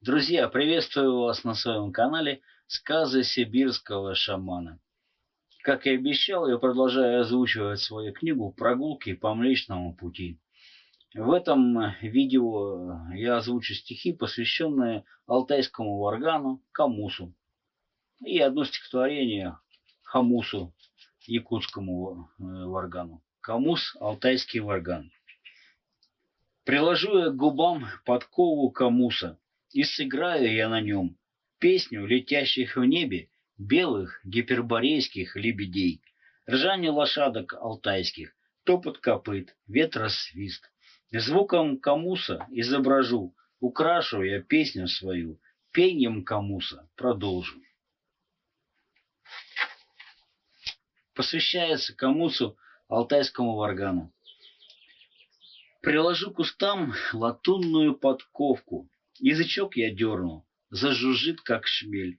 Друзья, приветствую вас на своем канале «Сказы сибирского шамана». Как и обещал, я продолжаю озвучивать свою книгу «Прогулки по Млечному пути». В этом видео я озвучу стихи, посвященные алтайскому варгану Камусу, и одно стихотворение Хамусу, якутскому варгану. Камус – алтайский варган. Приложу я к губам подкову Камуса, и сыграю я на нем песню летящих в небе белых гиперборейских лебедей, ржание лошадок алтайских, топот копыт, ветросвист. Звуком Камуса изображу, украшу я песню свою, пением Камуса продолжу. Посвящается Камусу, алтайскому варгану. Приложу к устам латунную подковку, язычок я дерну, зажужжит, как шмель.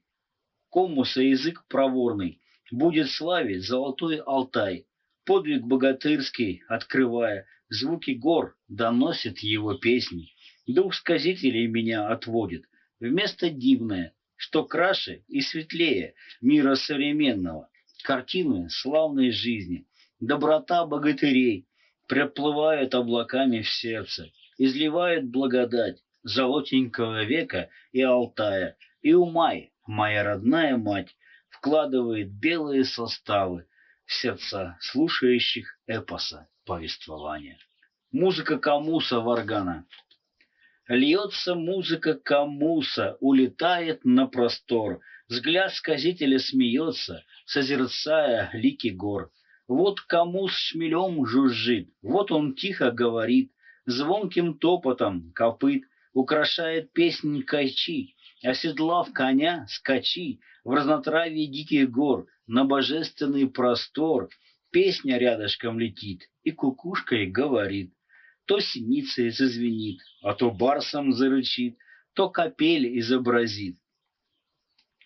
Комуса язык проворный будет славить золотой Алтай, подвиг богатырский открывая, звуки гор доносит его песни. Дух сказителей меня отводит в место дивное, что краше и светлее мира современного, картины славной жизни, доброта богатырей проплывают облаками в сердце, изливают благодать золотенького века и Алтая, и Умай, моя родная мать, вкладывает белые составы в сердца слушающих эпоса повествования. Музыка Камуса варгана. Льется музыка Камуса, улетает на простор, взгляд сказителя смеется, созерцая лики гор. Вот Камус шмелем жужжит, вот он тихо говорит, звонким топотом копыт украшает песнь кайчи, оседлав коня, скачи в разнотравье диких гор на божественный простор. Песня рядышком летит и кукушкой говорит. То синицей зазвенит, а то барсом зарычит, то капель изобразит.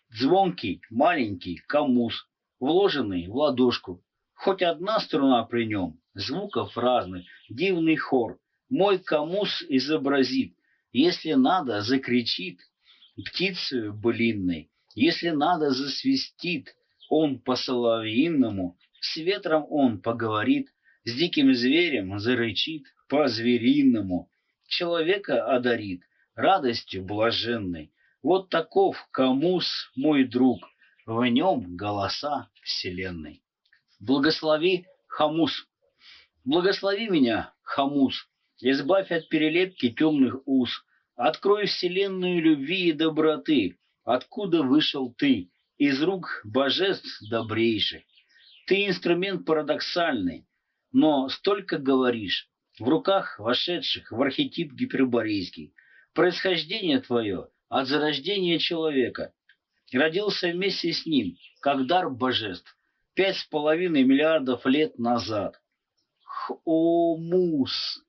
Звонкий, маленький камус, вложенный в ладошку. Хоть одна струна при нем, звуков разных, дивный хор. Мой камус изобразит, если надо, закричит птицею былинной, если надо, засвистит он по-соловьиному, с ветром он поговорит, с диким зверем зарычит по-звериному, человека одарит радостью блаженной. Вот таков Камус, мой друг, в нем голоса вселенной. Благослови, Хамус, благослови меня, Хамус, избавь от перелепки темных уз, открой вселенную любви и доброты, откуда вышел ты, из рук божеств добрейших. Ты инструмент парадоксальный, но столько говоришь, в руках вошедших в архетип гиперборейский. Происхождение твое от зарождения человека. Родился вместе с ним, как дар божеств, 5,5 миллиардов лет назад. Хомус.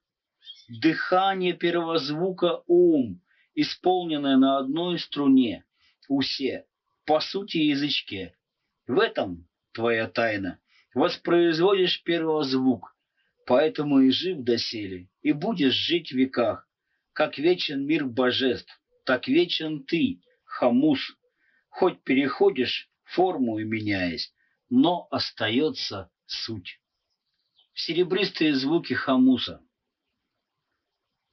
Дыхание первозвука Ом, исполненное на одной струне, усе, по сути язычке. В этом твоя тайна. Воспроизводишь первозвук, поэтому и жив доселе, и будешь жить в веках. Как вечен мир божеств, так вечен ты, Хамус. Хоть переходишь форму и меняясь, но остается суть. Серебристые звуки Хамуса.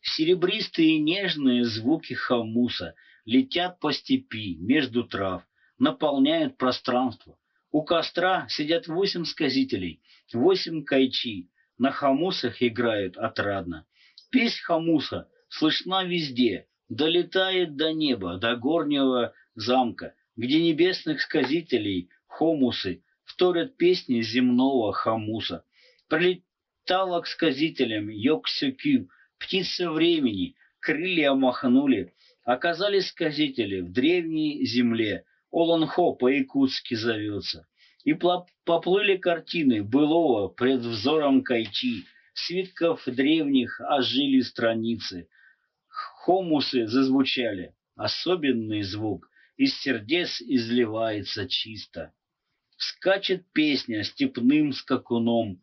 Серебристые нежные звуки Хамуса летят по степи, между трав, наполняют пространство. У костра сидят 8 сказителей, 8 кайчи, на хамусах играют отрадно. Песнь Хамуса слышна везде, долетает до неба, до горнего замка, где небесных сказителей хомусы вторят песни земного Хамуса. Прилетала к сказителям Йоксюкю, птица времени, крылья махнули, оказались сказители в древней земле, Олонхо по-якутски зовется, и поплыли картины былого пред взором кайчи, свитков древних ожили страницы, хомусы зазвучали, особенный звук, из сердец изливается чисто. Скачет песня степным скакуном,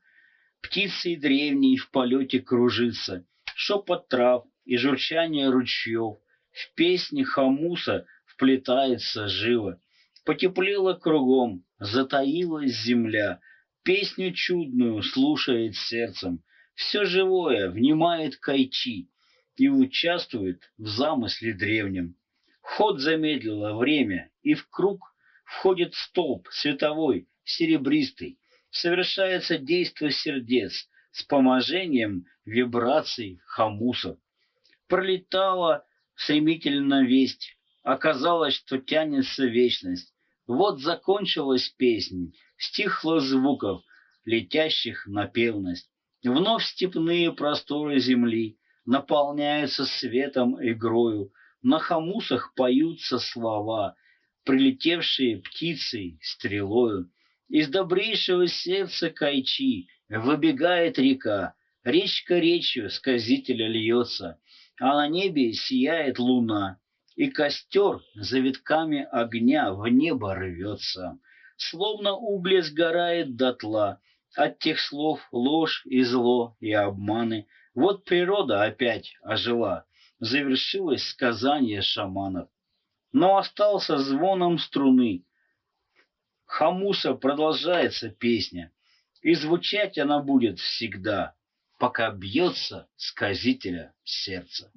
птицей древней в полете кружится, шепот трав и журчание ручьев, В песни Хамуса вплетается живо. Потеплело кругом, затаилась земля. Песню чудную слушает сердцем. Все живое внимает Кайчи и участвует в замысле древнем. Ход замедлило время, и в круг входит столб световой, серебристый. Совершается действо сердец с поможением вибраций Хамусов. Пролетала стремительно весть, оказалось, что тянется вечность. Вот закончилась песнь, стихло звуков, летящих на певность. Вновь степные просторы земли наполняются светом игрою. На Хамусах поются слова, прилетевшие птицей стрелою. Из добрейшего сердца Кайчи выбегает река, речка речью сказителя льется, а на небе сияет луна, и костер за витками огня в небо рвется. Словно угли сгорает дотла, от тех слов ложь и зло и обманы. Вот природа опять ожила, завершилось сказание шаманов. Но остался звоном струны. Хамуса продолжается песня, и звучать она будет всегда, пока бьется сказителя сердце.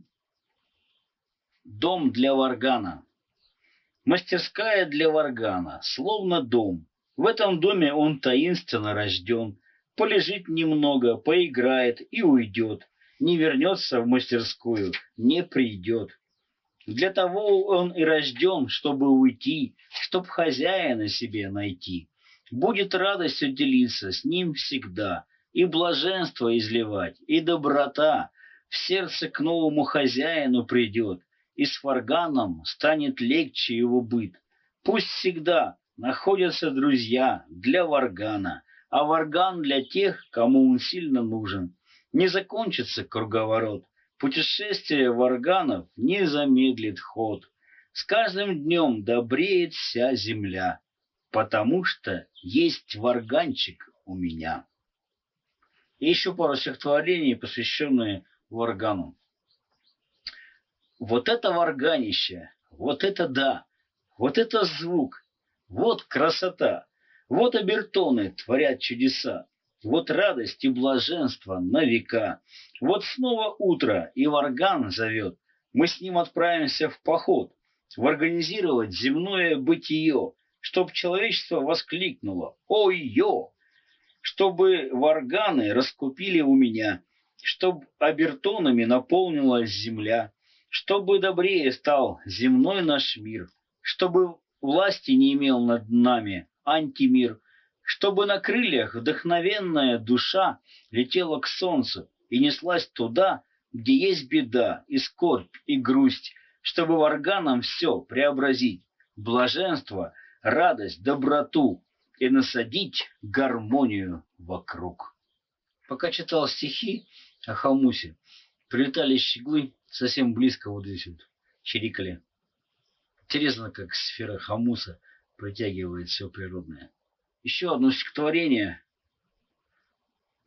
Дом для варгана. Мастерская для варгана, словно дом. В этом доме он таинственно рожден. Полежит немного, поиграет и уйдет. Не вернется в мастерскую, не придет. Для того он и рожден, чтобы уйти, чтоб хозяина себе найти. Будет радостью делиться с ним всегда, и блаженство изливать, и доброта. В сердце к новому хозяину придет, и с варганом станет легче его быт. Пусть всегда находятся друзья для варгана, а варган для тех, кому он сильно нужен. Не закончится круговорот. Путешествие варганов не замедлит ход. С каждым днем добреет вся земля, потому что есть варганчик у меня. И еще пару стихотворений, посвященные варгану. Вот это варганище, вот это да, вот это звук, вот красота, вот обертоны творят чудеса. Вот радость и блаженство на века. Вот снова утро, и варган зовет. Мы с ним отправимся в поход, в организировать земное бытие, чтоб человечество воскликнуло «Ой-ё!», чтобы варганы раскупили у меня, чтоб обертонами наполнилась земля, чтобы добрее стал земной наш мир, чтобы власти не имел над нами антимир, чтобы на крыльях вдохновенная душа летела к солнцу и неслась туда, где есть беда и скорбь и грусть, чтобы варганом все преобразить, блаженство, радость, доброту и насадить гармонию вокруг. Пока читал стихи о Хамусе, прилетали щеглы совсем близко, вот здесь вот чирикали. Интересно, как сфера Хамуса притягивает все природное. Еще одно стихотворение.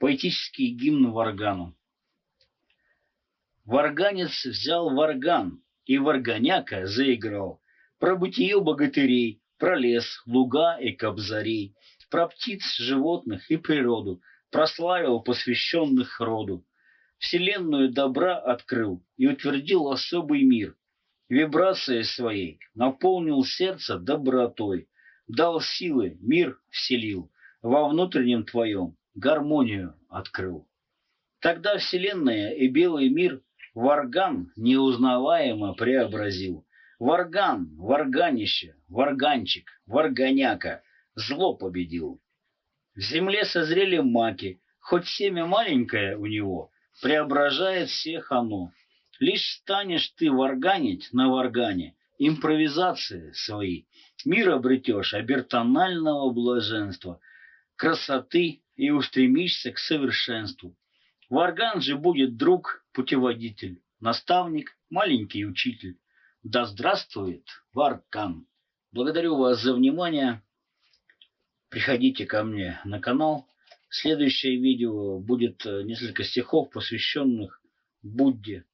Поэтический гимн варгану. Варганец взял варган, и варганяка заиграл. Про бытие богатырей, про лес, луга и кобзарей, про птиц, животных и природу, прославил посвященных роду. Вселенную добра открыл и утвердил особый мир. Вибрацией своей наполнил сердце добротой. Дал силы, мир вселил, во внутреннем твоем гармонию открыл. Тогда вселенная и белый мир варган неузнаваемо преобразил. Варган, варганище, варганчик, варганяка зло победил. В земле созрели маки, хоть семя маленькое у него, преображает всех оно. Лишь станешь ты варганить на варгане, импровизации свои, мир обретешь обертонального блаженства, красоты и устремишься к совершенству. Варган же будет друг, путеводитель, наставник, маленький учитель. Да здравствует варган! Благодарю вас за внимание. Приходите ко мне на канал. Следующее видео будет несколько стихов, посвященных Будде.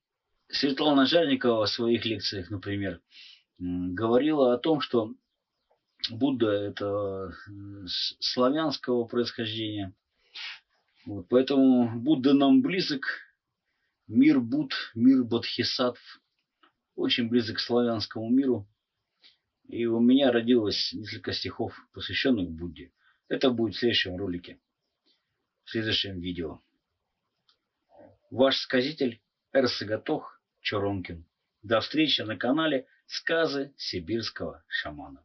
Светлана Жарникова в своих лекциях, например, говорила о том, что Будда это славянского происхождения. Вот, поэтому Будда нам близок, мир Будд, мир Бодхисаттв, очень близок к славянскому миру. И у меня родилось несколько стихов, посвященных Будде. Это будет в следующем ролике, в следующем видео. Ваш сказитель Эрсагатох Чоронкин. До встречи на канале «Сказы сибирского шамана».